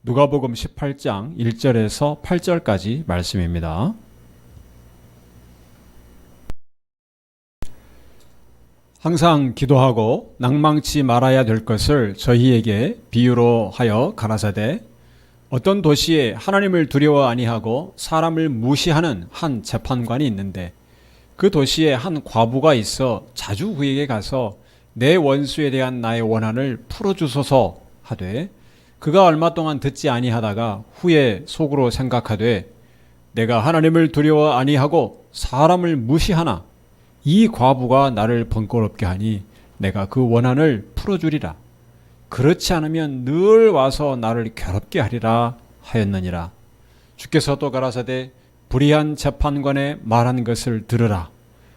누가복음 18장 1절에서 8절까지 말씀입니다. 항상 기도하고 낭망치 말아야 될 것을 저희에게 비유로 하여 가라사대 어떤 도시에 하나님을 두려워 아니하고 사람을 무시하는 한 재판관이 있는데 그 도시에 한 과부가 있어 자주 그에게 가서 내 원수에 대한 나의 원한을 풀어주소서 하되 그가 얼마 동안 듣지 아니하다가 후에 속으로 생각하되 내가 하나님을 두려워 아니하고 사람을 무시하나 이 과부가 나를 번거롭게 하니 내가 그 원한을 풀어주리라. 그렇지 않으면 늘 와서 나를 괴롭게 하리라 하였느니라. 주께서 또 가라사대 불의한 재판관의 말한 것을 들으라.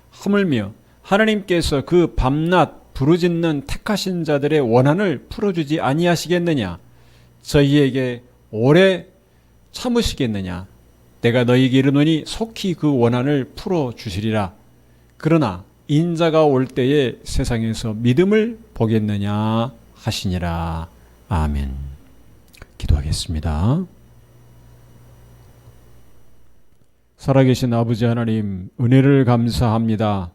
하물며 하나님께서 그 밤낮 부르짖는 택하신 자들의 원한을 풀어주지 아니하시겠느냐? 저희에게 오래 참으시겠느냐? 내가 너희에게 이르노니 속히 그 원한을 풀어주시리라. 그러나 인자가 올 때에 세상에서 믿음을 보겠느냐 하시니라. 아멘. 기도하겠습니다. 살아계신 아버지 하나님, 은혜를 감사합니다.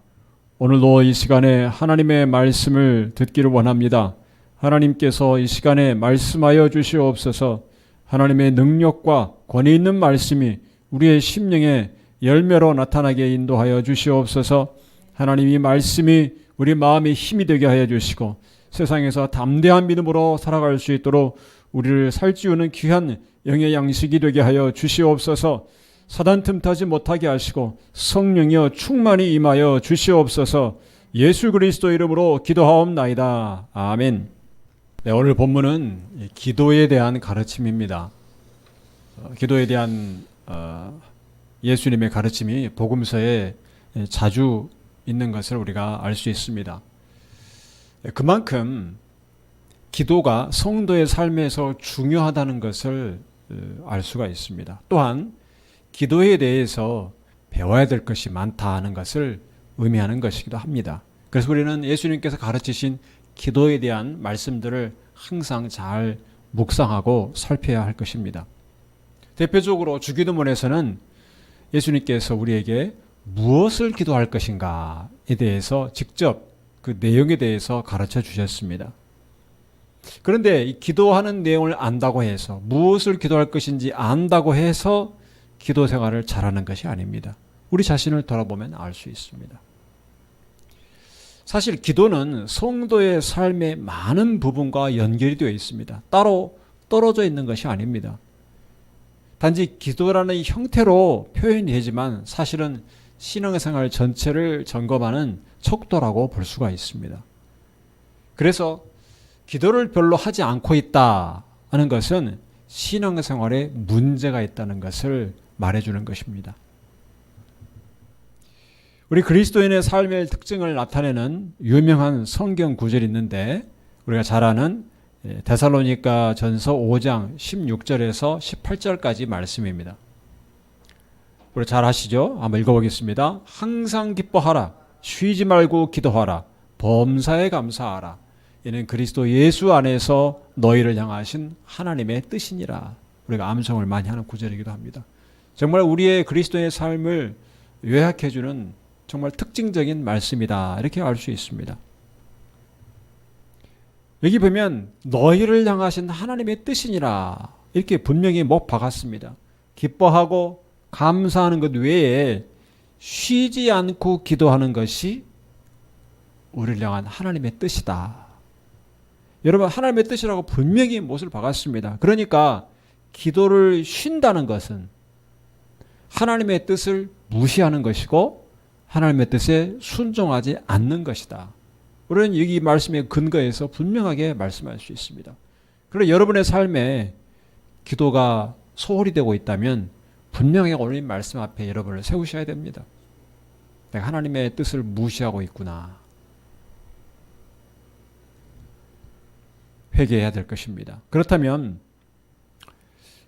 오늘도 이 시간에 하나님의 말씀을 듣기를 원합니다. 하나님께서 이 시간에 말씀하여 주시옵소서. 하나님의 능력과 권위 있는 말씀이 우리의 심령에 열매로 나타나게 인도하여 주시옵소서. 하나님, 이 말씀이 우리 마음에 힘이 되게 하여 주시고 세상에서 담대한 믿음으로 살아갈 수 있도록 우리를 살찌우는 귀한 영의 양식이 되게 하여 주시옵소서. 사단 틈타지 못하게 하시고 성령이여 충만히 임하여 주시옵소서. 예수 그리스도 이름으로 기도하옵나이다. 아멘. 네, 오늘 본문은 기도에 대한 가르침입니다. 기도에 대한 예수님의 가르침이 복음서에 자주 있는 것을 우리가 알 수 있습니다. 그만큼 기도가 성도의 삶에서 중요하다는 것을 알 수가 있습니다. 또한 기도에 대해서 배워야 될 것이 많다는 것을 의미하는 것이기도 합니다. 그래서 우리는 예수님께서 가르치신 기도에 대한 말씀들을 항상 잘 묵상하고 살펴야 할 것입니다. 대표적으로 주기도문에서는 예수님께서 우리에게 무엇을 기도할 것인가에 대해서 직접 그 내용에 대해서 가르쳐 주셨습니다. 그런데 이 기도하는 내용을 안다고 해서 무엇을 기도할 것인지 안다고 해서 기도 생활을 잘하는 것이 아닙니다. 우리 자신을 돌아보면 알 수 있습니다. 사실 기도는 성도의 삶의 많은 부분과 연결이 되어 있습니다. 따로 떨어져 있는 것이 아닙니다. 단지 기도라는 형태로 표현이 되지만 사실은 신앙생활 전체를 점검하는 척도라고 볼 수가 있습니다. 그래서 기도를 별로 하지 않고 있다는 것은 신앙생활에 문제가 있다는 것을 말해주는 것입니다. 우리 그리스도인의 삶의 특징을 나타내는 유명한 성경 구절이 있는데 우리가 잘 아는 데살로니가 전서 5장 16절에서 18절까지 말씀입니다. 우리 잘 아시죠? 한번 읽어보겠습니다. 항상 기뻐하라. 쉬지 말고 기도하라. 범사에 감사하라. 이는 그리스도 예수 안에서 너희를 향하신 하나님의 뜻이니라. 우리가 암송을 많이 하는 구절이기도 합니다. 정말 우리의 그리스도의 삶을 요약해주는 정말 특징적인 말씀이다. 이렇게 알 수 있습니다. 여기 보면 너희를 향하신 하나님의 뜻이니라. 이렇게 분명히 못 박았습니다. 기뻐하고 감사하는 것 외에 쉬지 않고 기도하는 것이 우리를 향한 하나님의 뜻이다. 여러분, 하나님의 뜻이라고 분명히 못을 박았습니다. 그러니까 기도를 쉰다는 것은 하나님의 뜻을 무시하는 것이고 하나님의 뜻에 순종하지 않는 것이다. 우리는 여기 말씀의 근거에서 분명하게 말씀할 수 있습니다. 그런데 여러분의 삶에 기도가 소홀히 되고 있다면 분명히 오늘 말씀 앞에 여러분을 세우셔야 됩니다. 내가 하나님의 뜻을 무시하고 있구나. 회개해야 될 것입니다. 그렇다면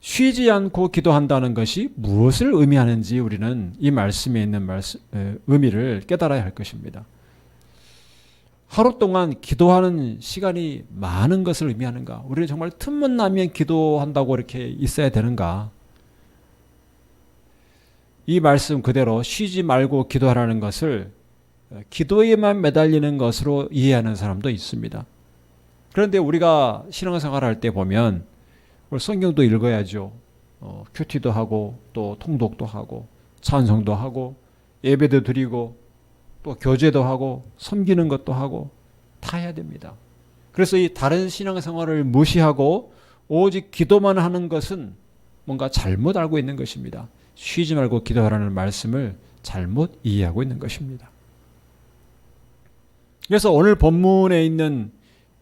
쉬지 않고 기도한다는 것이 무엇을 의미하는지 우리는 이 말씀에 있는 의미를 깨달아야 할 것입니다. 하루 동안 기도하는 시간이 많은 것을 의미하는가? 우리는 정말 틈만 나면 기도한다고 이렇게 있어야 되는가? 이 말씀 그대로 쉬지 말고 기도하라는 것을 기도에만 매달리는 것으로 이해하는 사람도 있습니다. 그런데 우리가 신앙생활 할 때 보면 성경도 읽어야죠. 큐티도 하고 또 통독도 하고 찬송도 하고 예배도 드리고 또 교제도 하고 섬기는 것도 하고 다 해야 됩니다. 그래서 이 다른 신앙생활을 무시하고 오직 기도만 하는 것은 뭔가 잘못 알고 있는 것입니다. 쉬지 말고 기도하라는 말씀을 잘못 이해하고 있는 것입니다. 그래서 오늘 본문에 있는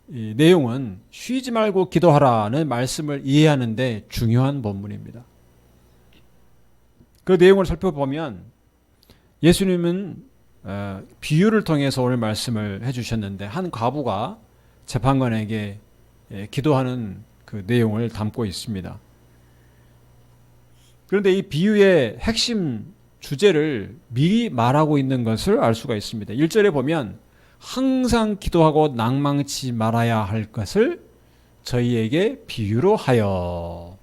이 내용은 쉬지 말고 기도하라는 말씀을 이해하는데 중요한 본문입니다. 그 내용을 살펴보면 예수님은 비유를 통해서 오늘 말씀을 해주셨는데 한 과부가 재판관에게 기도하는 그 내용을 담고 있습니다. 그런데 이 비유의 핵심 주제를 미리 말하고 있는 것을 알 수가 있습니다. 1절에 보면 항상 기도하고 낭망치 말아야 할 것을 저희에게 비유로 하여.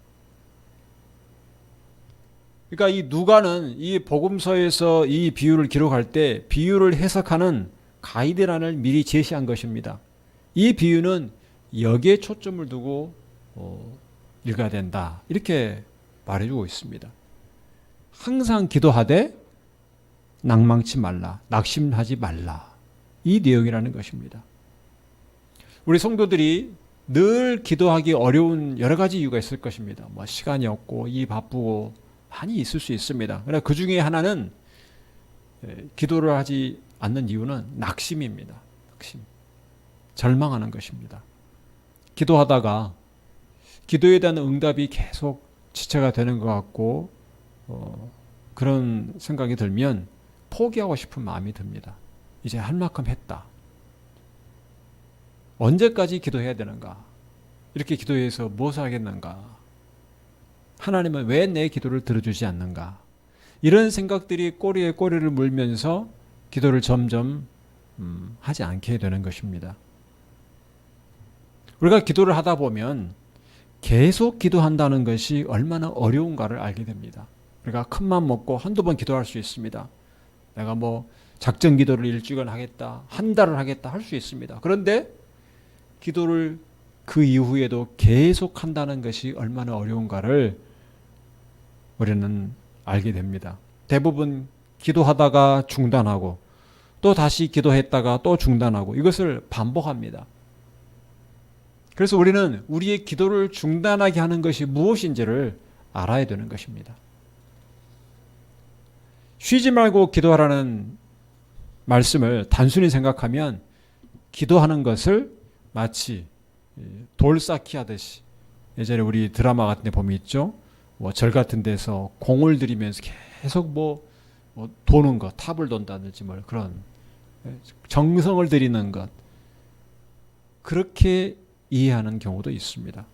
그러니까 이 누가는 이 복음서에서 이 비유를 기록할 때 비유를 해석하는 가이드란을 미리 제시한 것입니다. 이 비유는 여기에 초점을 두고 읽어야 된다. 이렇게 말해주고 있습니다. 항상 기도하되 낭망치 말라. 낙심하지 말라. 이 내용이라는 것입니다. 우리 성도들이 늘 기도하기 어려운 여러 가지 이유가 있을 것입니다. 뭐 시간이 없고 이 바쁘고 많이 있을 수 있습니다. 그러나 그 중에 하나는 기도를 하지 않는 이유는 낙심입니다. 낙심. 절망하는 것입니다. 기도하다가 기도에 대한 응답이 계속 지체가 되는 것 같고 그런 생각이 들면 포기하고 싶은 마음이 듭니다. 이제 할 만큼 했다. 언제까지 기도해야 되는가? 이렇게 기도해서 무엇을 하겠는가? 하나님은 왜 내 기도를 들어주지 않는가? 이런 생각들이 꼬리에 꼬리를 물면서 기도를 점점 하지 않게 되는 것입니다. 우리가 기도를 하다 보면 계속 기도한다는 것이 얼마나 어려운가를 알게 됩니다. 우리가 큰맘 먹고 한두 번 기도할 수 있습니다. 내가 뭐 작전 기도를 일주일간 하겠다, 한 달을 하겠다 할 수 있습니다. 그런데 기도를 그 이후에도 계속 한다는 것이 얼마나 어려운가를 우리는 알게 됩니다. 대부분 기도하다가 중단하고 또 다시 기도했다가 또 중단하고 이것을 반복합니다. 그래서 우리는 우리의 기도를 중단하게 하는 것이 무엇인지를 알아야 되는 것입니다. 쉬지 말고 기도하라는 말씀을 단순히 생각하면 기도하는 것을 마치 돌 쌓기 하듯이, 예전에 우리 드라마 같은 데 보면 있죠. 뭐 절 같은 데서 공을 들이면서 계속 뭐 도는 것, 탑을 돈다든지 뭐 그런 정성을 들이는 것, 그렇게 이해하는 경우도 있습니다.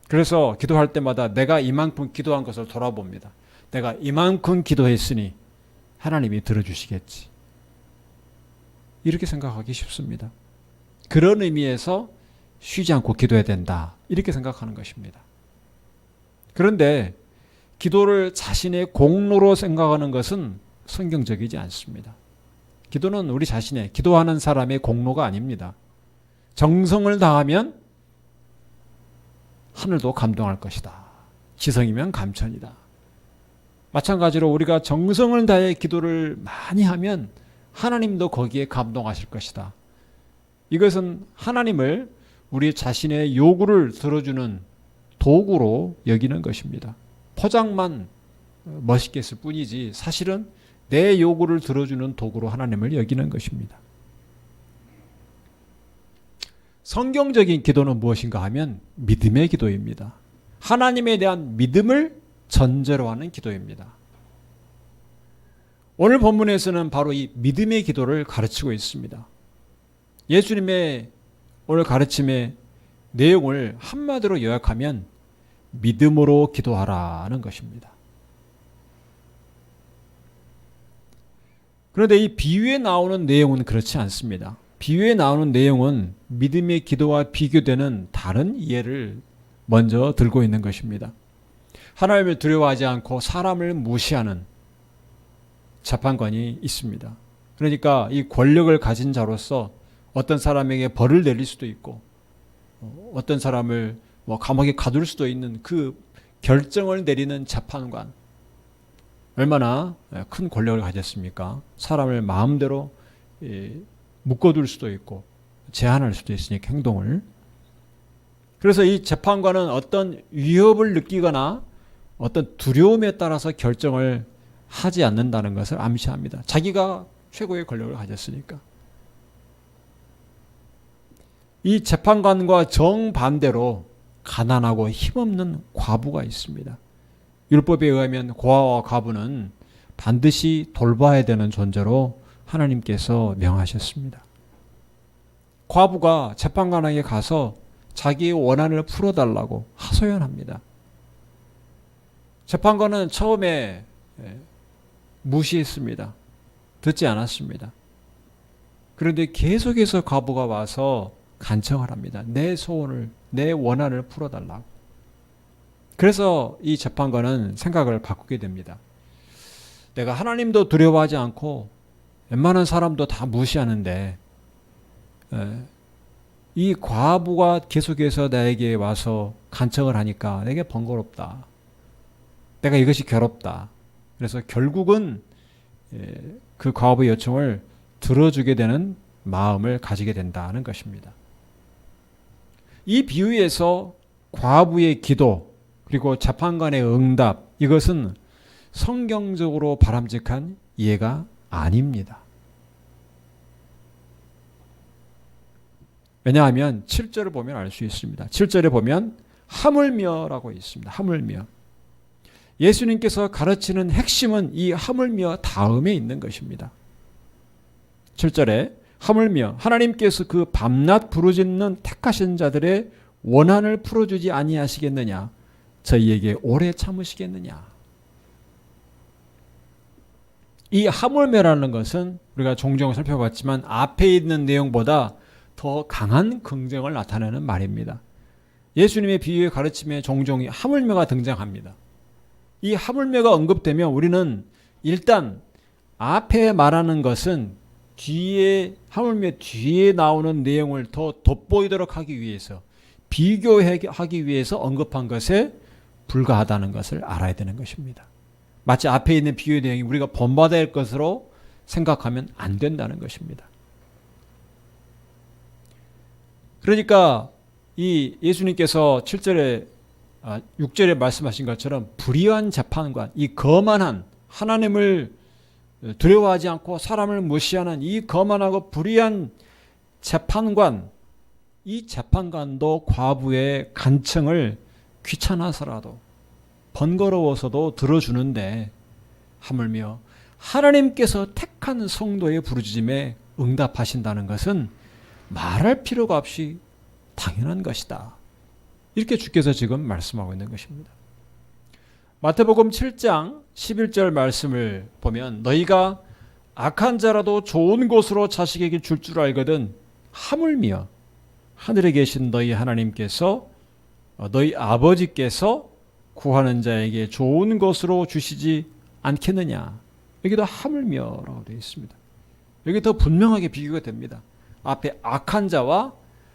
그래서 기도할 때마다 내가 이만큼 기도한 것을 돌아봅니다. 내가 이만큼 기도했으니 하나님이 들어주시겠지. 이렇게 생각하기 쉽습니다. 그런 의미에서 쉬지 않고 기도해야 된다. 이렇게 생각하는 것입니다. 그런데 기도를 자신의 공로로 생각하는 것은 성경적이지 않습니다. 기도는 우리 자신의, 기도하는 사람의 공로가 아닙니다. 정성을 다하면 하늘도 감동할 것이다. 지성이면 감천이다. 마찬가지로 우리가 정성을 다해 기도를 많이 하면 하나님도 거기에 감동하실 것이다. 이것은 하나님을 우리 자신의 요구를 들어주는 도구로 여기는 것입니다. 포장만 멋있게 했을 뿐이지 사실은 내 요구를 들어주는 도구로 하나님을 여기는 것입니다. 성경적인 기도는 무엇인가 하면 믿음의 기도입니다. 하나님에 대한 믿음을 전제로 하는 기도입니다. 오늘 본문에서는 바로 이 믿음의 기도를 가르치고 있습니다. 예수님의 오늘 가르침의 내용을 한마디로 요약하면 믿음으로 기도하라는 것입니다. 그런데 이 비유에 나오는 내용은 그렇지 않습니다. 비유에 나오는 내용은 믿음의 기도와 비교되는 다른 이해를 먼저 들고 있는 것입니다. 하나님을 두려워하지 않고 사람을 무시하는 재판관이 있습니다. 그러니까 이 권력을 가진 자로서 어떤 사람에게 벌을 내릴 수도 있고 어떤 사람을 감옥에 가둘 수도 있는 그 결정을 내리는 재판관, 얼마나 큰 권력을 가졌습니까? 사람을 마음대로 묶어둘 수도 있고 제한할 수도 있으니까 행동을. 그래서 이 재판관은 어떤 위협을 느끼거나 어떤 두려움에 따라서 결정을 하지 않는다는 것을 암시합니다. 자기가 최고의 권력을 가졌으니까. 이 재판관과 정반대로 가난하고 힘없는 과부가 있습니다. 율법에 의하면 고아와 과부는 반드시 돌봐야 되는 존재로 하나님께서 명하셨습니다. 과부가 재판관에게 가서 자기의 원한을 풀어달라고 하소연합니다. 재판관은 처음에 무시했습니다. 듣지 않았습니다. 그런데 계속해서 과부가 와서 간청을 합니다. 내 소원을, 내 원한을 풀어달라고. 그래서 이 재판관은 생각을 바꾸게 됩니다. 내가 하나님도 두려워하지 않고 웬만한 사람도 다 무시하는데 이 과부가 계속해서 나에게 와서 간청을 하니까 내게 번거롭다. 내가 이것이 괴롭다. 그래서 결국은 그 과부의 요청을 들어주게 되는 마음을 가지게 된다는 것입니다. 이 비유에서 과부의 기도 그리고 재판관의 응답, 이것은 성경적으로 바람직한 이해가 아닙니다. 왜냐하면 7절을 보면 알 수 있습니다. 7절에 보면 하물며라고 있습니다. 하물며. 예수님께서 가르치는 핵심은 이 하물며 다음에 있는 것입니다. 7절에 하물며 하나님께서 그 밤낮 부르짖는 택하신 자들의 원한을 풀어주지 아니하시겠느냐, 저희에게 오래 참으시겠느냐. 이 하물며라는 것은 우리가 종종 살펴봤지만 앞에 있는 내용보다 더 강한 긍정을 나타내는 말입니다. 예수님의 비유의 가르침에 종종 하물며가 등장합니다. 이 하물며가 언급되면 우리는 일단 앞에 말하는 것은 뒤에, 하물며 뒤에 나오는 내용을 더 돋보이도록 하기 위해서, 비교하기 위해서 언급한 것에 불과하다는 것을 알아야 되는 것입니다. 마치 앞에 있는 비유의 내용이 우리가 본받아야 할 것으로 생각하면 안 된다는 것입니다. 그러니까 이 예수님께서 6절에 말씀하신 것처럼 불의한 재판관, 이 거만한, 하나님을 두려워하지 않고 사람을 무시하는 이 거만하고 불의한 재판관, 이 재판관도 과부의 간청을 귀찮아서라도 번거로워서도 들어주는데 하물며 하나님께서 택한 성도의 부르짖음에 응답하신다는 것은 말할 필요가 없이 당연한 것이다. 이렇게 주께서 지금 말씀하고 있는 것입니다. 마태복음 7장 11절 말씀을 보면 너희가 악한 자라도 좋은 곳으로 자식에게 줄 줄 알거든 하물며 하늘에 계신 너희 하나님께서 너희 아버지께서 구하는 자에게 좋은 것으로 주시지 않겠느냐. 여기도 하물며라고 되어 있습니다. 여기 더 분명하게 비교가 됩니다. 앞에 악한 자와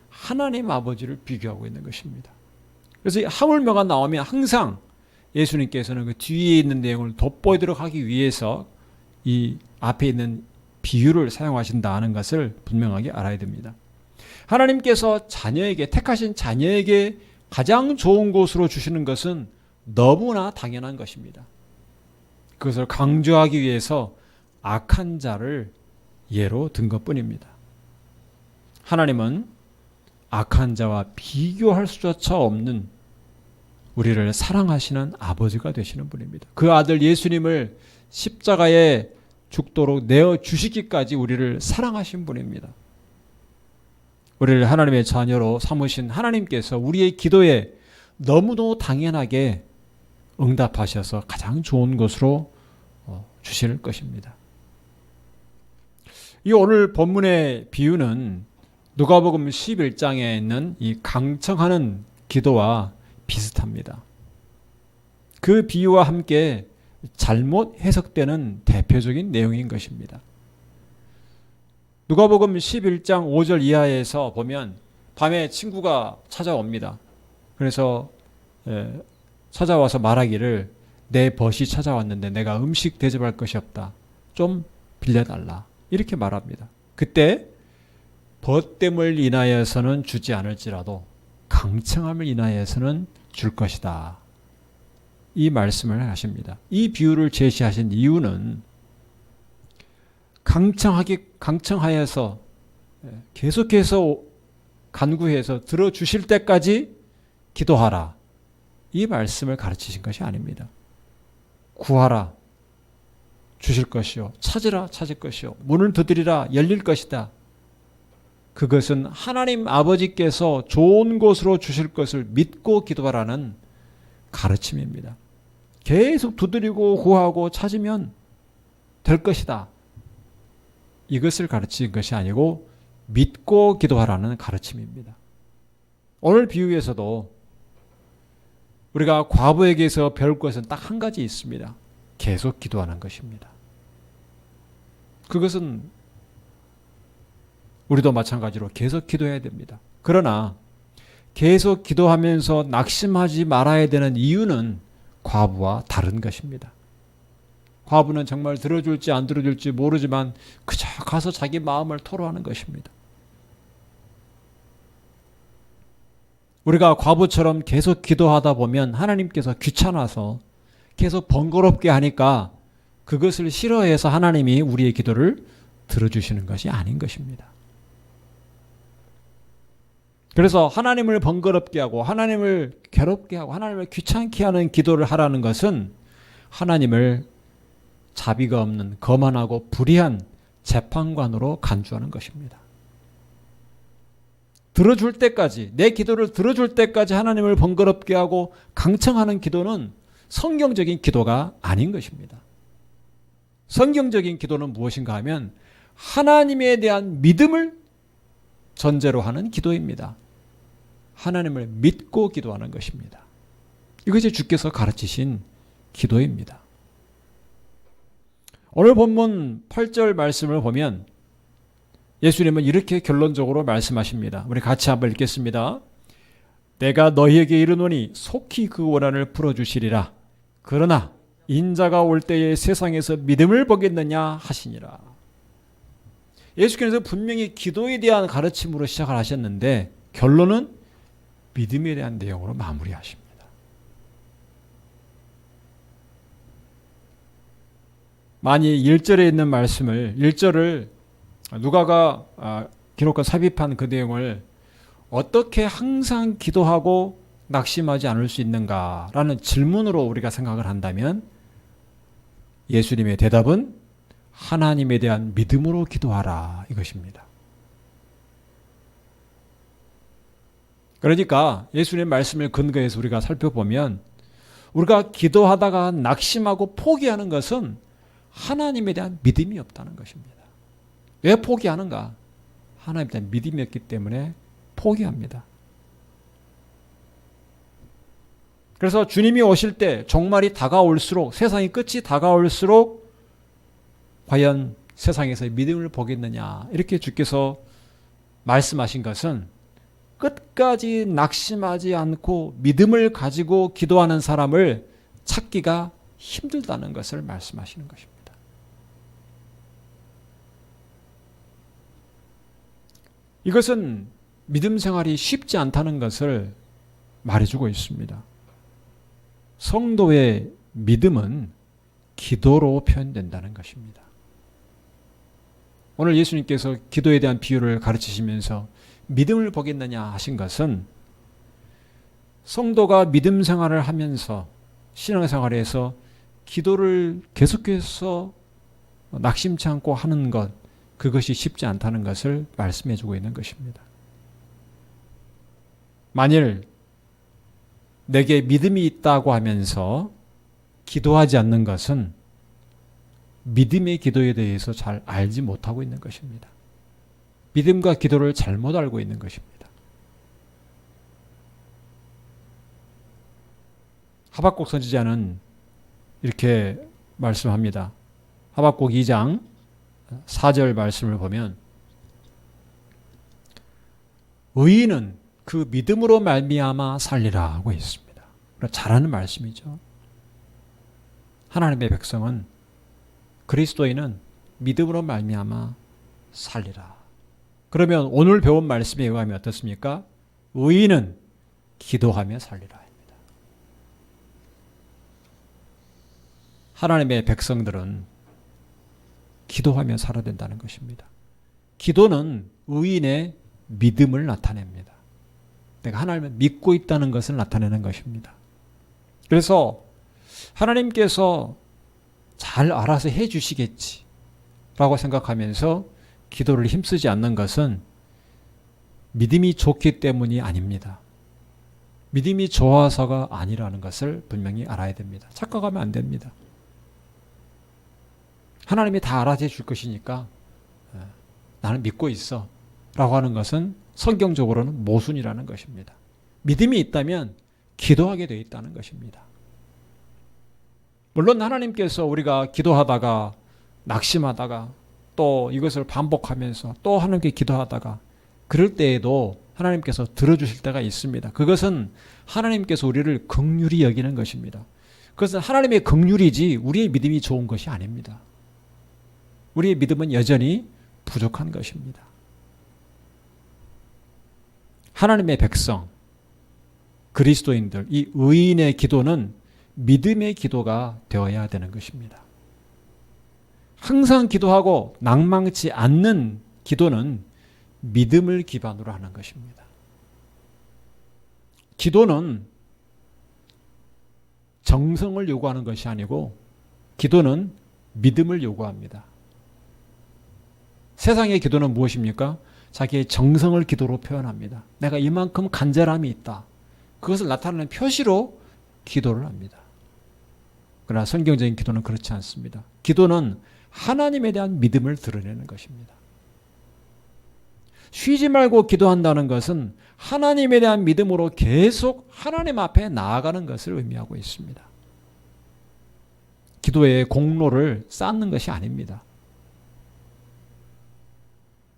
하나님 아버지를 비교하고 있는 것입니다. 그래서 이 하물며가 나오면 항상 예수님께서는 그 뒤에 있는 내용을 돋보이도록 하기 위해서 이 앞에 있는 비유를 사용하신다는 것을 분명하게 알아야 됩니다. 하나님께서 자녀에게, 택하신 자녀에게 가장 좋은 곳으로 주시는 것은 너무나 당연한 것입니다. 그것을 강조하기 위해서 악한 자를 예로 든 것뿐입니다. 하나님은 악한 자와 비교할 수조차 없는 우리를 사랑하시는 아버지가 되시는 분입니다. 그 아들 예수님을 십자가에 죽도록 내어주시기까지 우리를 사랑하신 분입니다. 우리를 하나님의 자녀로 삼으신 하나님께서 우리의 기도에 너무도 당연하게 응답하셔서 가장 좋은 것으로 주실 것입니다. 이 오늘 본문의 비유는 누가복음 11장에 있는 이 강청하는 기도와 비슷합니다. 그 비유와 함께 잘못 해석되는 대표적인 내용인 것입니다. 누가복음 11장 5절 이하에서 보면 밤에 친구가 찾아옵니다. 그래서 찾아와서 말하기를 내 벗이 찾아왔는데 내가 음식 대접할 것이 없다. 좀 빌려달라. 이렇게 말합니다. 그때 벗됨을 인하여서는 주지 않을지라도 강청함을 인하여서는 줄 것이다. 이 말씀을 하십니다. 이 비유를 제시하신 이유는 강청하여서 계속해서 간구해서 들어주실 때까지 기도하라. 이 말씀을 가르치신 것이 아닙니다. 구하라. 주실 것이요. 찾으라. 찾을 것이요. 문을 두드리라. 열릴 것이다. 그것은 하나님 아버지께서 좋은 곳으로 주실 것을 믿고 기도하라는 가르침입니다. 계속 두드리고 구하고 찾으면 될 것이다. 이것을 가르치는 것이 아니고 믿고 기도하라는 가르침입니다. 오늘 비유에서도 우리가 과부에게서 배울 것은 딱 한 가지 있습니다. 계속 기도하는 것입니다. 그것은 우리도 마찬가지로 계속 기도해야 됩니다. 그러나 계속 기도하면서 낙심하지 말아야 되는 이유는 과부와 다른 것입니다. 과부는 정말 들어줄지 안 들어줄지 모르지만 그저 가서 자기 마음을 토로하는 것입니다. 우리가 과부처럼 계속 기도하다 보면 하나님께서 귀찮아서 계속 번거롭게 하니까 그것을 싫어해서 하나님이 우리의 기도를 들어주시는 것이 아닌 것입니다. 그래서 하나님을 번거롭게 하고 하나님을 괴롭게 하고 하나님을 귀찮게 하는 기도를 하라는 것은 하나님을 자비가 없는 거만하고 불의한 재판관으로 간주하는 것입니다. 들어줄 때까지, 내 기도를 들어줄 때까지 하나님을 번거롭게 하고 강청하는 기도는 성경적인 기도가 아닌 것입니다. 성경적인 기도는 무엇인가 하면 하나님에 대한 믿음을 전제로 하는 기도입니다. 하나님을 믿고 기도하는 것입니다. 이것이 주께서 가르치신 기도입니다. 오늘 본문 8절 말씀을 보면 예수님은 이렇게 결론적으로 말씀하십니다. 우리 같이 한번 읽겠습니다. 내가 너희에게 이르노니 속히 그 원한을 풀어주시리라. 그러나 인자가 올 때에 세상에서 믿음을 보겠느냐 하시니라. 예수께서 분명히 기도에 대한 가르침으로 시작을 하셨는데 결론은 믿음에 대한 내용으로 마무리하십니다. 만일 1절에 있는 말씀을 1절을 누가가 기록한 삽입한 그 내용을 어떻게 항상 기도하고 낙심하지 않을 수 있는가라는 질문으로 우리가 생각을 한다면 예수님의 대답은 하나님에 대한 믿음으로 기도하라 이것입니다. 그러니까 예수님의 말씀을 근거해서 우리가 살펴보면 우리가 기도하다가 낙심하고 포기하는 것은 하나님에 대한 믿음이 없다는 것입니다. 왜 포기하는가? 하나님에 대한 믿음이 없기 때문에 포기합니다. 그래서 주님이 오실 때 종말이 다가올수록 세상의 끝이 다가올수록 과연 세상에서 믿음을 보겠느냐 이렇게 주께서 말씀하신 것은 끝까지 낙심하지 않고 믿음을 가지고 기도하는 사람을 찾기가 힘들다는 것을 말씀하시는 것입니다. 이것은 믿음 생활이 쉽지 않다는 것을 말해주고 있습니다. 성도의 믿음은 기도로 표현된다는 것입니다. 오늘 예수님께서 기도에 대한 비유를 가르치시면서 믿음을 보겠느냐 하신 것은 성도가 믿음 생활을 하면서 신앙생활에서 기도를 계속해서 낙심치 않고 하는 것, 그것이 쉽지 않다는 것을 말씀해 주고 있는 것입니다. 만일 내게 믿음이 있다고 하면서 기도하지 않는 것은 믿음의 기도에 대해서 잘 알지 못하고 있는 것입니다. 믿음과 기도를 잘못 알고 있는 것입니다. 하박국 선지자는 이렇게 말씀합니다. 하박국 2장 4절 말씀을 보면 의인은 그 믿음으로 말미암아 살리라 하고 있습니다. 잘하는 말씀이죠. 하나님의 백성은 그리스도인은 믿음으로 말미암아 살리라. 그러면 오늘 배운 말씀에 의하면 어떻습니까? 의인은 기도하며 살리라 합니다. 하나님의 백성들은 기도하며 살아야 된다는 것입니다. 기도는 의인의 믿음을 나타냅니다. 내가 하나님을 믿고 있다는 것을 나타내는 것입니다. 그래서 하나님께서 잘 알아서 해 주시겠지 라고 생각하면서 기도를 힘쓰지 않는 것은 믿음이 좋기 때문이 아닙니다. 믿음이 좋아서가 아니라는 것을 분명히 알아야 됩니다. 착각하면 안 됩니다. 하나님이 다 알아서 해줄 것이니까 나는 믿고 있어 라고 하는 것은 성경적으로는 모순이라는 것입니다. 믿음이 있다면 기도하게 되어 있다는 것입니다. 물론 하나님께서 우리가 기도하다가 낙심하다가 또 이것을 반복하면서 또 하나님께 기도하다가 그럴 때에도 하나님께서 들어주실 때가 있습니다. 그것은 하나님께서 우리를 긍휼히 여기는 것입니다. 그것은 하나님의 긍휼이지 우리의 믿음이 좋은 것이 아닙니다. 우리의 믿음은 여전히 부족한 것입니다. 하나님의 백성, 그리스도인들, 이 의인의 기도는 믿음의 기도가 되어야 되는 것입니다. 항상 기도하고 낭망치 않는 기도는 믿음을 기반으로 하는 것입니다. 기도는 정성을 요구하는 것이 아니고 기도는 믿음을 요구합니다. 세상의 기도는 무엇입니까? 자기의 정성을 기도로 표현합니다. 내가 이만큼 간절함이 있다. 그것을 나타내는 표시로 기도를 합니다. 그러나 성경적인 기도는 그렇지 않습니다. 기도는 하나님에 대한 믿음을 드러내는 것입니다. 쉬지 말고 기도한다는 것은 하나님에 대한 믿음으로 계속 하나님 앞에 나아가는 것을 의미하고 있습니다. 기도의 공로를 쌓는 것이 아닙니다.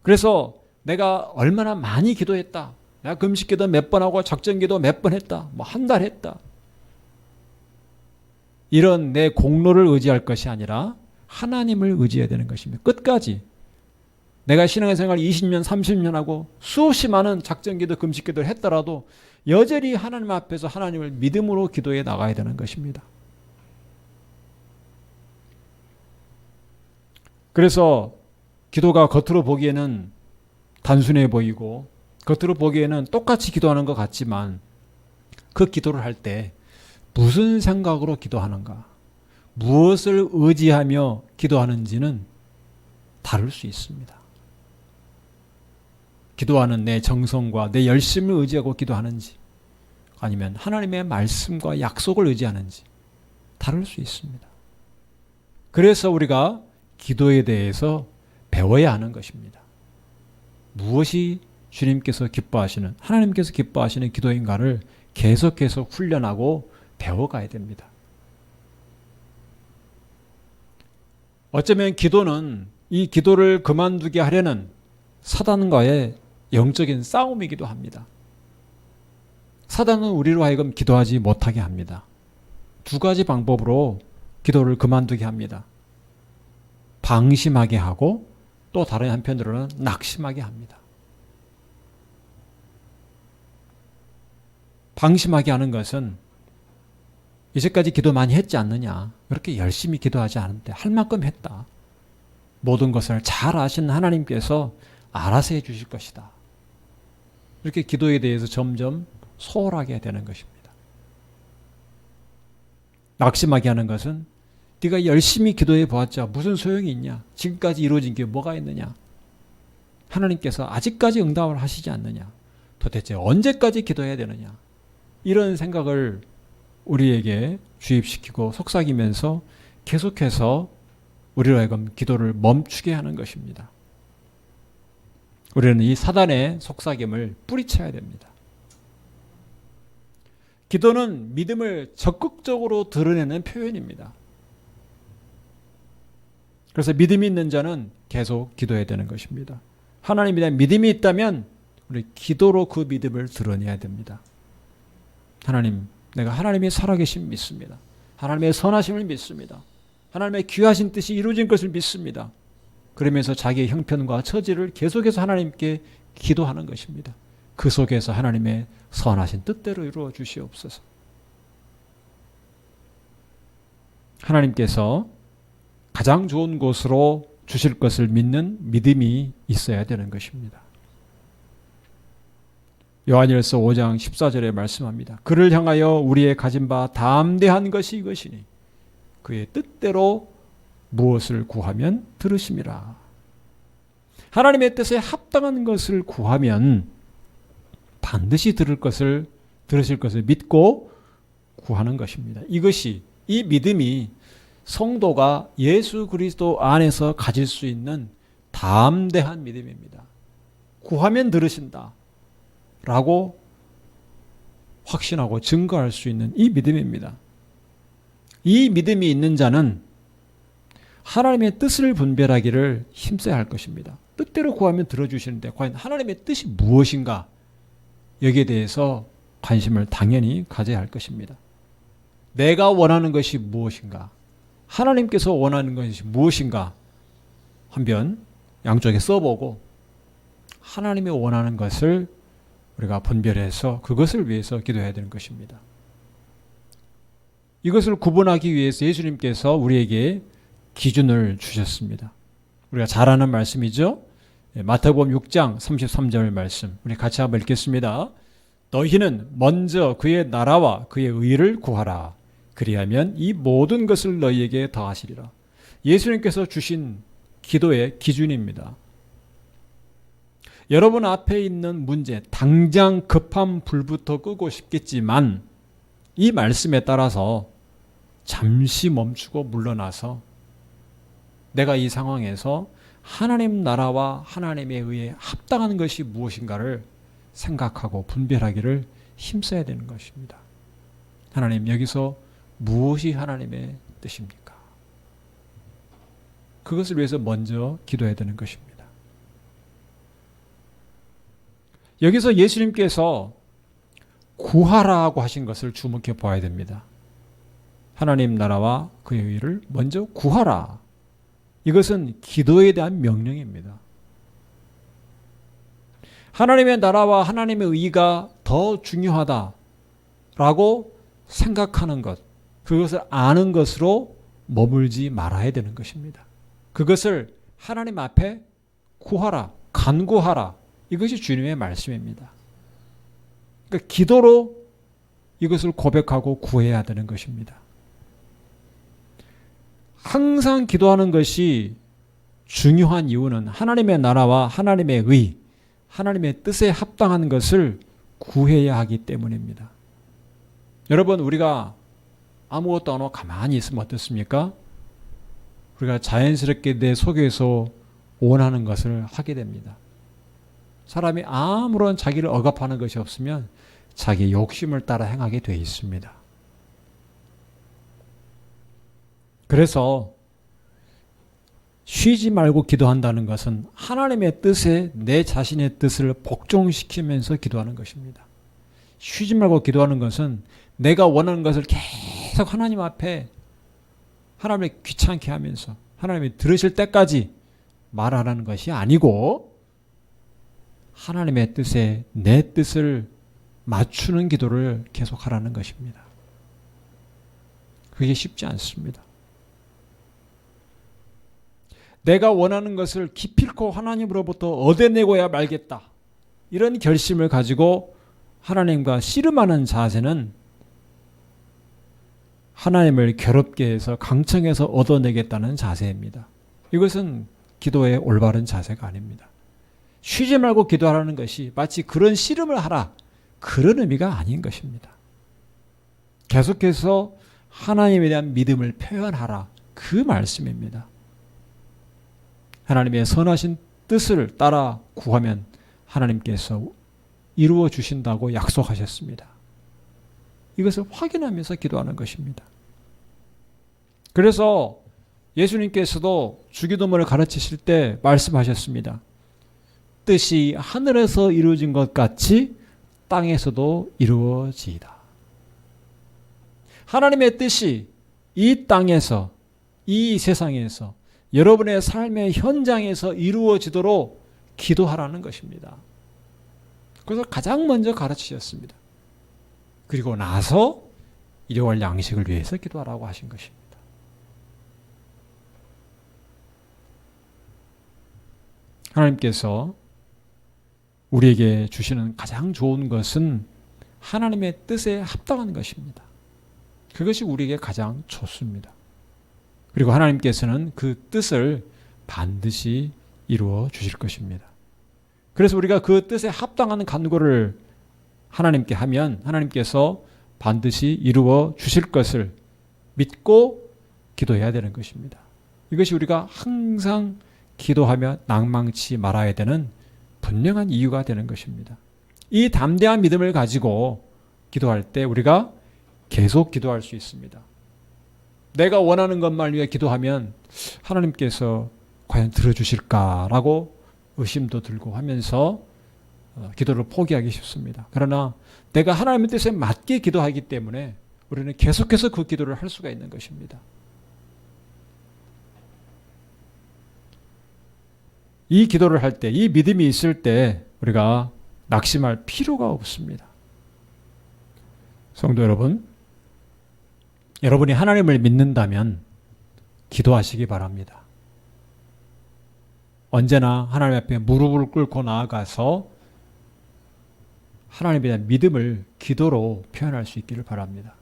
그래서 내가 얼마나 많이 기도했다. 내가 금식기도 몇 번 하고 작전기도 몇 번 했다. 뭐 한 달 했다. 이런 내 공로를 의지할 것이 아니라 하나님을 의지해야 되는 것입니다. 끝까지. 내가 신앙생활 20년, 30년 하고 수없이 많은 작전기도 금식기도를 했더라도 여전히 하나님 앞에서 하나님을 믿음으로 기도해 나가야 되는 것입니다. 그래서 기도가 겉으로 보기에는 단순해 보이고 겉으로 보기에는 똑같이 기도하는 것 같지만 그 기도를 할 때 무슨 생각으로 기도하는가, 무엇을 의지하며 기도하는지는 다를 수 있습니다. 기도하는 내 정성과 내 열심을 의지하고 기도하는지 아니면 하나님의 말씀과 약속을 의지하는지 다를 수 있습니다. 그래서 우리가 기도에 대해서 배워야 하는 것입니다. 무엇이 주님께서 기뻐하시는, 하나님께서 기뻐하시는 기도인가를 계속해서 훈련하고 배워가야 됩니다. 어쩌면 기도는 이 기도를 그만두게 하려는 사단과의 영적인 싸움이기도 합니다. 사단은 우리로 하여금 기도하지 못하게 합니다. 두 가지 방법으로 기도를 그만두게 합니다. 방심하게 하고 또 다른 한편으로는 낙심하게 합니다. 방심하게 하는 것은 이제까지 기도 많이 했지 않느냐, 그렇게 열심히 기도하지 않은데 할 만큼 했다. 모든 것을 잘 아시는 하나님께서 알아서 해 주실 것이다. 이렇게 기도에 대해서 점점 소홀하게 되는 것입니다. 낙심하게 하는 것은 네가 열심히 기도해 보았자 무슨 소용이 있냐, 지금까지 이루어진 게 뭐가 있느냐, 하나님께서 아직까지 응답을 하시지 않느냐, 도대체 언제까지 기도해야 되느냐, 이런 생각을 우리에게 주입시키고 속삭이면서 계속해서 우리로 하여금 기도를 멈추게 하는 것입니다. 우리는 이 사단의 속삭임을 뿌리쳐야 됩니다. 기도는 믿음을 적극적으로 드러내는 표현입니다. 그래서 믿음이 있는 자는 계속 기도해야 되는 것입니다. 하나님에 대한 믿음이 있다면 우리 기도로 그 믿음을 드러내야 됩니다. 하나님, 내가 하나님의 살아계심 믿습니다. 하나님의 선하심을 믿습니다. 하나님의 귀하신 뜻이 이루어진 것을 믿습니다. 그러면서 자기의 형편과 처지를 계속해서 하나님께 기도하는 것입니다. 그 속에서 하나님의 선하신 뜻대로 이루어 주시옵소서. 하나님께서 가장 좋은 곳으로 주실 것을 믿는 믿음이 있어야 되는 것입니다. 요한일서 5장 14절에 말씀합니다. 그를 향하여 우리의 가진 바 담대한 것이 이것이니 그의 뜻대로 무엇을 구하면 들으심이라. 하나님의 뜻에 합당한 것을 구하면 반드시 들으실 것을 믿고 구하는 것입니다. 이 믿음이 성도가 예수 그리스도 안에서 가질 수 있는 담대한 믿음입니다. 구하면 들으신다 라고 확신하고 증거할 수 있는 이 믿음입니다. 이 믿음이 있는 자는 하나님의 뜻을 분별하기를 힘써야 할 것입니다. 뜻대로 구하면 들어주시는데 과연 하나님의 뜻이 무엇인가? 여기에 대해서 관심을 당연히 가져야 할 것입니다. 내가 원하는 것이 무엇인가? 하나님께서 원하는 것이 무엇인가? 한번 양쪽에 써보고 하나님이 원하는 것을 우리가 분별해서 그것을 위해서 기도해야 되는 것입니다. 이것을 구분하기 위해서 예수님께서 우리에게 기준을 주셨습니다. 우리가 잘 아는 말씀이죠. 마태복음 6장 33절 말씀 우리 같이 한번 읽겠습니다. 너희는 먼저 그의 나라와 그의 의를 구하라. 그리하면 이 모든 것을 너희에게 더하시리라. 예수님께서 주신 기도의 기준입니다. 여러분 앞에 있는 문제, 당장 급한 불부터 끄고 싶겠지만 이 말씀에 따라서 잠시 멈추고 물러나서 내가 이 상황에서 하나님 나라와 하나님에 의해 합당한 것이 무엇인가를 생각하고 분별하기를 힘써야 되는 것입니다. 하나님, 여기서 무엇이 하나님의 뜻입니까? 그것을 위해서 먼저 기도해야 되는 것입니다. 여기서 예수님께서 구하라고 하신 것을 주목해 보아야 됩니다. 하나님 나라와 그의 의를 먼저 구하라. 이것은 기도에 대한 명령입니다. 하나님의 나라와 하나님의 의가 더 중요하다라고 생각하는 것, 그것을 아는 것으로 머물지 말아야 되는 것입니다. 그것을 하나님 앞에 구하라, 간구하라. 이것이 주님의 말씀입니다. 그러니까 기도로 이것을 고백하고 구해야 되는 것입니다. 항상 기도하는 것이 중요한 이유는 하나님의 나라와 하나님의 의, 하나님의 뜻에 합당한 것을 구해야 하기 때문입니다. 여러분, 우리가 아무것도 안 하고 가만히 있으면 어떻습니까? 우리가 자연스럽게 내 속에서 원하는 것을 하게 됩니다. 사람이 아무런 자기를 억압하는 것이 없으면 자기 욕심을 따라 행하게 되어 있습니다. 그래서 쉬지 말고 기도한다는 것은 하나님의 뜻에 내 자신의 뜻을 복종시키면서 기도하는 것입니다. 쉬지 말고 기도하는 것은 내가 원하는 것을 계속 하나님 앞에 하나님을 귀찮게 하면서 하나님이 들으실 때까지 말하라는 것이 아니고 하나님의 뜻에 내 뜻을 맞추는 기도를 계속하라는 것입니다. 그게 쉽지 않습니다. 내가 원하는 것을 기필코 하나님으로부터 얻어내고야 말겠다. 이런 결심을 가지고 하나님과 씨름하는 자세는 하나님을 괴롭게 해서 강청해서 얻어내겠다는 자세입니다. 이것은 기도의 올바른 자세가 아닙니다. 쉬지 말고 기도하라는 것이 마치 그런 씨름을 하라, 그런 의미가 아닌 것입니다. 계속해서 하나님에 대한 믿음을 표현하라, 그 말씀입니다. 하나님의 선하신 뜻을 따라 구하면 하나님께서 이루어 주신다고 약속하셨습니다. 이것을 확인하면서 기도하는 것입니다. 그래서 예수님께서도 주기도문을 가르치실 때 말씀하셨습니다. 뜻이 하늘에서 이루어진 것 같이 땅에서도 이루어지이다. 하나님의 뜻이 이 땅에서, 이 세상에서, 여러분의 삶의 현장에서 이루어지도록 기도하라는 것입니다. 그래서 가장 먼저 가르치셨습니다. 그리고 나서 일용할 양식을 위해서 기도하라고 하신 것입니다. 하나님께서 우리에게 주시는 가장 좋은 것은 하나님의 뜻에 합당한 것입니다. 그것이 우리에게 가장 좋습니다. 그리고 하나님께서는 그 뜻을 반드시 이루어 주실 것입니다. 그래서 우리가 그 뜻에 합당한 간구를 하나님께 하면 하나님께서 반드시 이루어 주실 것을 믿고 기도해야 되는 것입니다. 이것이 우리가 항상 기도하며 낭망치 말아야 되는 분명한 이유가 되는 것입니다. 이 담대한 믿음을 가지고 기도할 때 우리가 계속 기도할 수 있습니다. 내가 원하는 것만 위해 기도하면 하나님께서 과연 들어주실까라고 의심도 들고 하면서 기도를 포기하기 쉽습니다. 그러나 내가 하나님의 뜻에 맞게 기도하기 때문에 우리는 계속해서 그 기도를 할 수가 있는 것입니다. 이 기도를 할 때, 이 믿음이 있을 때 우리가 낙심할 필요가 없습니다. 성도 여러분, 여러분이 하나님을 믿는다면 기도하시기 바랍니다. 언제나 하나님 앞에 무릎을 꿇고 나아가서 하나님에 대한 믿음을 기도로 표현할 수 있기를 바랍니다.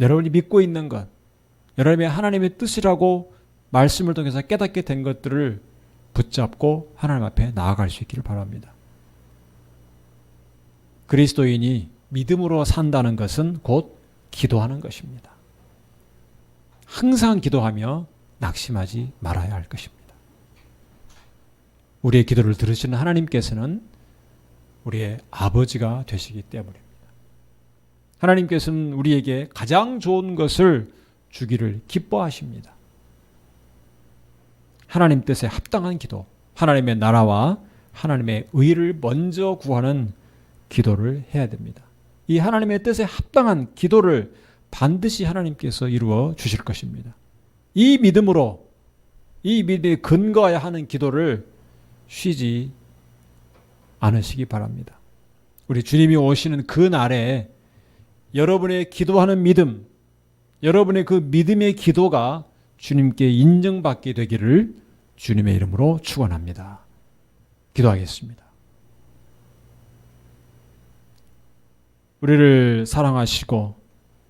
여러분이 믿고 있는 것, 여러분의 하나님의 뜻이라고 말씀을 통해서 깨닫게 된 것들을 붙잡고 하나님 앞에 나아갈 수 있기를 바랍니다. 그리스도인이 믿음으로 산다는 것은 곧 기도하는 것입니다. 항상 기도하며 낙심하지 말아야 할 것입니다. 우리의 기도를 들으시는 하나님께서는 우리의 아버지가 되시기 때문입니다. 하나님께서는 우리에게 가장 좋은 것을 주기를 기뻐하십니다. 하나님 뜻에 합당한 기도, 하나님의 나라와 하나님의 의를 먼저 구하는 기도를 해야 됩니다. 이 하나님의 뜻에 합당한 기도를 반드시 하나님께서 이루어 주실 것입니다. 이 믿음으로, 이 믿음에 근거해야 하는 기도를 쉬지 않으시기 바랍니다. 우리 주님이 오시는 그 날에 여러분의 기도하는 믿음, 여러분의 그 믿음의 기도가 주님께 인정받게 되기를 주님의 이름으로 축원합니다. 기도하겠습니다. 우리를 사랑하시고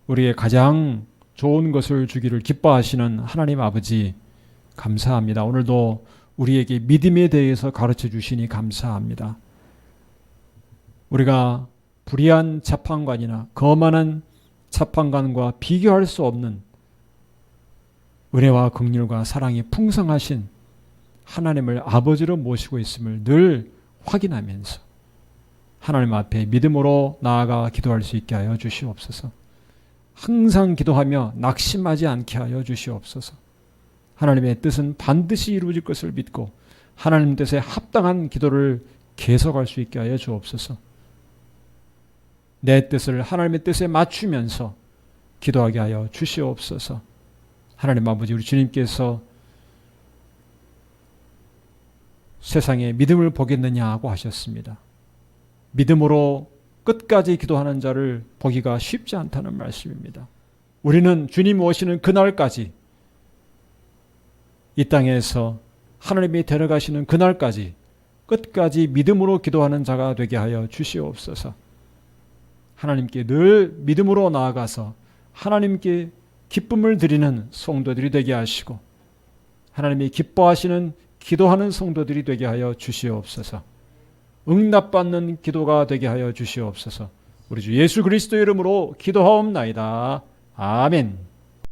우리의 가장 좋은 것을 주기를 기뻐하시는 하나님 아버지 감사합니다. 오늘도 우리에게 믿음에 대해서 가르쳐 주시니 감사합니다. 우리가 불의한 재판관이나 거만한 재판관과 비교할 수 없는 은혜와 긍휼과 사랑이 풍성하신 하나님을 아버지로 모시고 있음을 늘 확인하면서 하나님 앞에 믿음으로 나아가 기도할 수 있게 하여 주시옵소서. 항상 기도하며 낙심하지 않게 하여 주시옵소서. 하나님의 뜻은 반드시 이루어질 것을 믿고 하나님 뜻에 합당한 기도를 계속할 수 있게 하여 주옵소서. 내 뜻을 하나님의 뜻에 맞추면서 기도하게 하여 주시옵소서. 하나님 아버지, 우리 주님께서 세상에 믿음을 보겠느냐고 하셨습니다. 믿음으로 끝까지 기도하는 자를 보기가 쉽지 않다는 말씀입니다. 우리는 주님 오시는 그날까지, 이 땅에서 하나님이 데려가시는 그날까지 끝까지 믿음으로 기도하는 자가 되게 하여 주시옵소서. 하나님께 늘 믿음으로 나아가서 하나님께 기쁨을 드리는 성도들이 되게 하시고 하나님이 기뻐하시는 기도하는 성도들이 되게 하여 주시옵소서. 응답받는 기도가 되게 하여 주시옵소서. 우리 주 예수 그리스도 이름으로 기도하옵나이다. 아멘.